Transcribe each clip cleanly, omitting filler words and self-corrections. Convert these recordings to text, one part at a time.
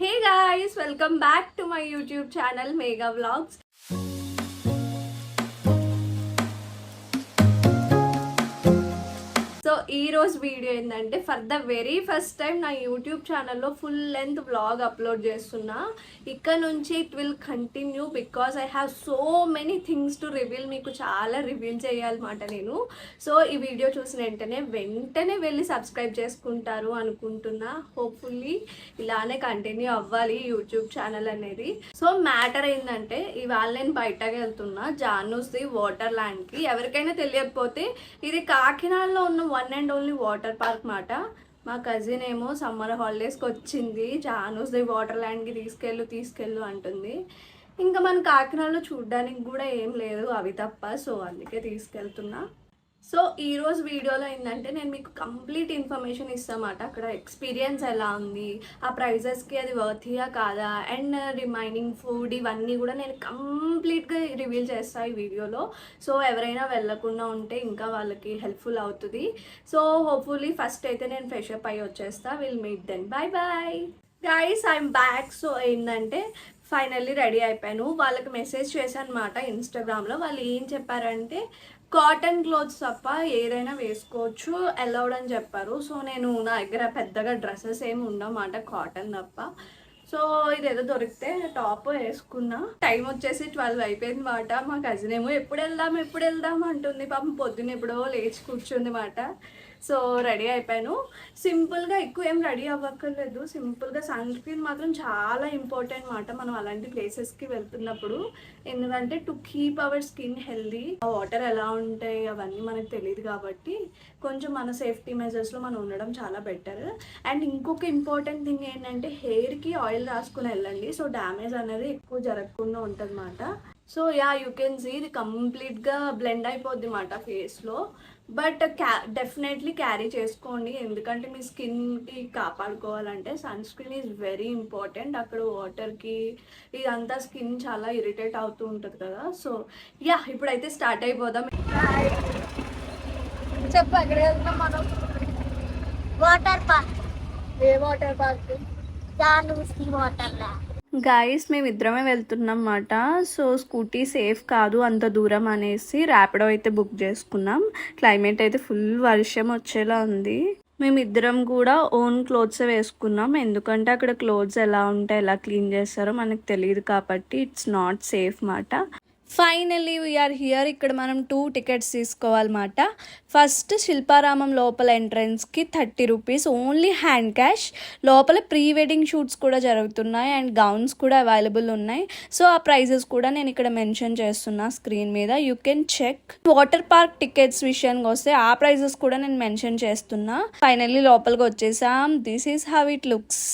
Hey guys, welcome back to my YouTube channel Mega Vlogs. So ఈ రోజు video ఏంటంటే for the very first time నా YouTube ఛానల్లో full length vlog upload చేస్తున్నా. ఇక్కడ నుంచి it will continue because I have so many things to reveal. మీకు చాలా రివీల్ చేయాలన్నమాట నేను. సో ఈ వీడియో చూసిన వెంటనే వెళ్ళి సబ్స్క్రైబ్ చేసుకుంటారు అనుకుంటున్నా. హోప్ఫుల్లీ ఇలానే కంటిన్యూ అవ్వాలి యూట్యూబ్ ఛానల్ అనేది. సో మ్యాటర్ ఏంటంటే ఇవాళ నేను బయటకు వెళ్తున్నా జానూస్ ది వాటర్ ల్యాండ్కి. ఎవరికైనా తెలియకపోతే ఇది కాకినాడలో ఉన్న one and only water park మాట. మా కజిన్ ఏమో సమ్మర్ హాలిడేస్కి వచ్చింది, జానూస్ ది వాటర్ ల్యాండ్కి తీసుకెళ్ళు అంటుంది. ఇంకా మన కాకినాడలో చూడడానికి కూడా ఏం లేదు అవి తప్ప. సో అందుకే తీసుకెళ్తున్నా. సో ఈరోజు వీడియోలో ఏంటంటే నేను మీకు కంప్లీట్ ఇన్ఫర్మేషన్ ఇస్తామాట. అక్కడ ఎక్స్పీరియన్స్ ఎలా ఉంది, ఆ ప్రైజెస్కి అది వర్తియా కాదా, అండ్ రిమైనింగ్ ఫుడ్ ఇవన్నీ కూడా నేను కంప్లీట్గా రివీల్ చేస్తాను ఈ వీడియోలో. సో ఎవరైనా వెళ్ళకుండా ఉంటే ఇంకా వాళ్ళకి హెల్ప్ఫుల్ అవుతుంది. సో హోప్ఫుల్లీ ఫస్ట్ అయితే నేను ఫ్రెష్ అప్ అయ్యి వచ్చేస్తా. Will meet then. Bye bye guys, I'm back. So ఏంటంటే ఫైనల్లీ రెడీ అయిపోయాను. వాళ్ళకి మెసేజ్ చేశాను అనమాట ఇన్స్టాగ్రామ్లో. వాళ్ళు ఏం చెప్పారంటే కాటన్ క్లోత్స్ తప్ప ఏదైనా వేసుకోవచ్చు, అలౌడ్ అని చెప్పారు. సో నేను నా దగ్గర పెద్దగా డ్రెస్సెస్ ఏమి ఉండమాట, కాటన్ తప్ప. సో ఇదేదో దొరికితే టాప్ వేసుకున్నా. టైం వచ్చేసి 12 అయిపోయింది మాట. మా కజిన్ ఏమో ఎప్పుడు వెళ్దాం అంటుంది. పాపం పొద్దున్న ఎప్పుడో లేచి కూర్చుంది మాట. సో రెడీ అయిపోయాను. సింపుల్గా ఎక్కువ ఏం రెడీ అవ్వక్కర్లేదు. సింపుల్గా సన్ స్క్రీన్ మాత్రం చాలా ఇంపార్టెంట్ మాట మనం అలాంటి ప్లేసెస్కి వెళ్తున్నప్పుడు. ఎందుకంటే to keep our skin healthy. ఆ వాటర్ ఎలా ఉంటాయి అవన్నీ మనకు తెలియదు కాబట్టి కొంచెం మన సేఫ్టీ మెజర్స్లో మనం ఉండడం చాలా బెటర్. అండ్ ఇంకొక ఇంపార్టెంట్ థింగ్ ఏంటంటే హెయిర్కి ఆయిల్ రాసుకుని వెళ్ళండి. సో డ్యామేజ్ అనేది ఎక్కువ జరగకుండా ఉంటుంది అన్నమాట. So ya you can see ఇది కంప్లీట్గా బ్లెండ్ అయిపోద్ది అన్నమాట ఫేస్లో. బట్ డెఫినెట్లీ క్యారీ చేసుకోండి, ఎందుకంటే మీ స్కిన్కి కాపాడుకోవాలంటే sunscreen is very important. అక్కడ వాటర్కి ఇదంతా స్కిన్ చాలా ఇరిటేట్ అవుతూ ఉంటుంది కదా. సో యా ఇప్పుడైతే స్టార్ట్ అయిపోదాం. చెప్పు ఎక్కడ వెళ్తున్నాం మనం? Water park. ఏ వాటర్ పార్క్? జానూస్ ది వాటర్ ల్యాండ్. గాయస్ మేమిద్దరమే వెళ్తున్నాం అన్నమాట. సో స్కూటీ సేఫ్ కాదు అంత దూరం అనేసి ర్యాపిడో అయితే బుక్ చేసుకున్నాం. క్లైమేట్ అయితే ఫుల్ వర్షం వచ్చేలా ఉంది. మేమిద్దరం కూడా ఓన్ క్లోత్స్ వేసుకున్నాం, ఎందుకంటే అక్కడ క్లోత్స్ ఎలా ఉంటాయి ఎలా క్లీన్ చేస్తారో మనకు తెలియదు కాబట్టి ఇట్స్ నాట్ సేఫ్ మాట. Finally we are here. ఇక్కడ మనం 2 టికెట్స్ తీసుకోవాలన్నమాట. ఫస్ట్ శిల్పారామం లోపల ఎంట్రన్స్కి 30 రూపీస్ ఓన్లీ హ్యాండ్ క్యాష్. లోపల ప్రీ వెడ్డింగ్ షూట్స్ కూడా జరుగుతున్నాయి అండ్ గౌన్స్ కూడా అవైలబుల్ ఉన్నాయి. సో ఆ ప్రైజెస్ కూడా నేను ఇక్కడ మెన్షన్ చేస్తున్నా స్క్రీన్ మీద, you can check. Water park tickets విషయానికి వస్తే ఆ ప్రైజెస్ కూడా నేను మెన్షన్ చేస్తున్నా. ఫైనల్లీ లోపలికి వచ్చేసాం. This is how it looks.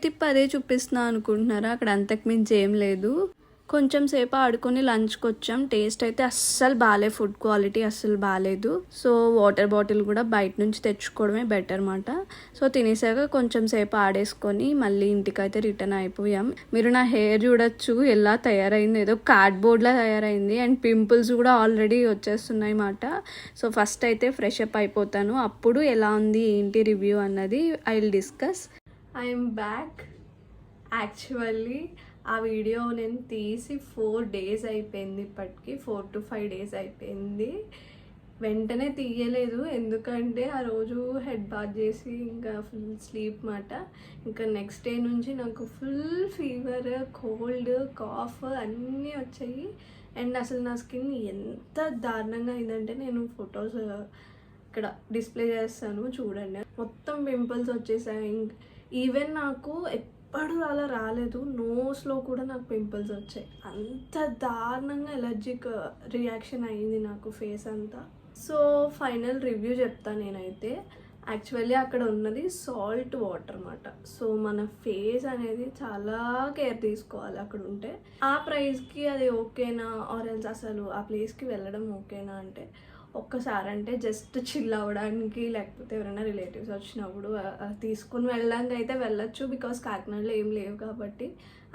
తిప్పి అదే చూపిస్తున్నా అనుకుంటున్నారా? అక్కడ అంతకు మించి ఏం లేదు. కొంచెం సేపు ఆడుకొని లంచ్కి వచ్చాం. టేస్ట్ అయితే అస్సలు బాగాలేదు, ఫుడ్ క్వాలిటీ అస్సలు బాగాలేదు. సో వాటర్ బాటిల్ కూడా బయట నుంచి తెచ్చుకోవడమే బెటర్ అన్నమాట. సో తినేసాక కొంచెం సేపు ఆడేసుకొని మళ్ళీ ఇంటికైతే రిటర్న్ అయిపోయాం. మీరు నా హెయిర్ చూడొచ్చు ఎలా తయారైంది, ఏదో కార్డ్బోర్డ్లా తయారైంది. అండ్ పింపుల్స్ కూడా ఆల్రెడీ వచ్చేస్తున్నాయి అన్నమాట. సో ఫస్ట్ అయితే ఫ్రెష్ అప్ అయిపోతాను, అప్పుడు ఎలా ఉంది ఏంటి రివ్యూ అన్నది I will discuss. I'm back. Actually ఆ వీడియో నేను తీసి 4 days అయిపోయింది. ఇప్పటికి 4 to 5 days అయిపోయింది. వెంటనే తీయలేదు ఎందుకంటే ఆ రోజు హెడ్ బాత్ చేసి ఇంకా ఫుల్ స్లీప్ మాట. ఇంకా నెక్స్ట్ డే నుంచి నాకు ఫుల్ ఫీవర్, కోల్డ్, కాఫ్ అన్నీ వచ్చాయి. అండ్ అసలు నా స్కిన్ ఎంత దారుణంగా అయిందంటే నేను ఫొటోస్ ఇక్కడ డిస్ప్లే చేస్తాను చూడండి. మొత్తం పింపుల్స్ వచ్చేసాయి. ఈవెన్ నాకు ఎప్పుడు అలా రాలేదు, నోస్లో కూడా నాకు పింపుల్స్ వచ్చాయి. అంత దారుణంగా ఎలర్జిక్ రియాక్షన్ అయ్యింది నాకు ఫేస్ అంతా. సో ఫైనల్ రివ్యూ చెప్తాను నేనైతే. యాక్చువల్లీ అక్కడ ఉన్నది సాల్ట్ వాటర్ అన్నమాట. సో మన ఫేస్ అనేది చాలా కేర్ తీసుకోవాలి అక్కడ ఉంటే. ఆ ప్రైస్కి అది ఓకేనా ఆర్ ఎల్స్ అసలు ఆ ప్లేస్కి వెళ్ళడం ఓకేనా అంటే ఒక్కసారి అంటే జస్ట్ చిల్ అవ్వడానికి, లేకపోతే ఎవరైనా రిలేటివ్స్ వచ్చినప్పుడు తీసుకుని వెళ్ళడానికి అయితే వెళ్ళొచ్చు, బికాస్ కాకినాడలో ఏం లేవు కాబట్టి.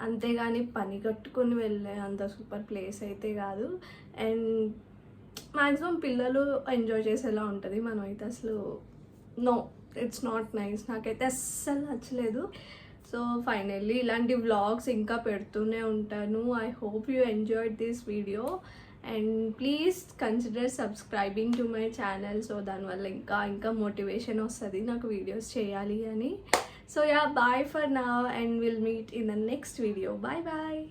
అంతేగాని పని కట్టుకొని వెళ్ళే అంత సూపర్ ప్లేస్ అయితే కాదు. అండ్ మ్యాక్సిమం పిల్లలు ఎంజాయ్ చేసేలా ఉంటుంది. మనం అయితే అసలు నో, ఇట్స్ నాట్ నైస్. నాకైతే అస్సలు నచ్చలేదు. సో ఫైనల్లీ ఇలాంటి వ్లాగ్స్ ఇంకా పెడుతూనే ఉంటాను. I hope you enjoyed this video and please consider subscribing to my channel. So దానివల్ల ఇంకా ఇంకా మోటివేషన్ వస్తుంది నాకు వీడియోస్ చేయాలి అని. So ya, bye for now and will meet in the next video. Bye bye.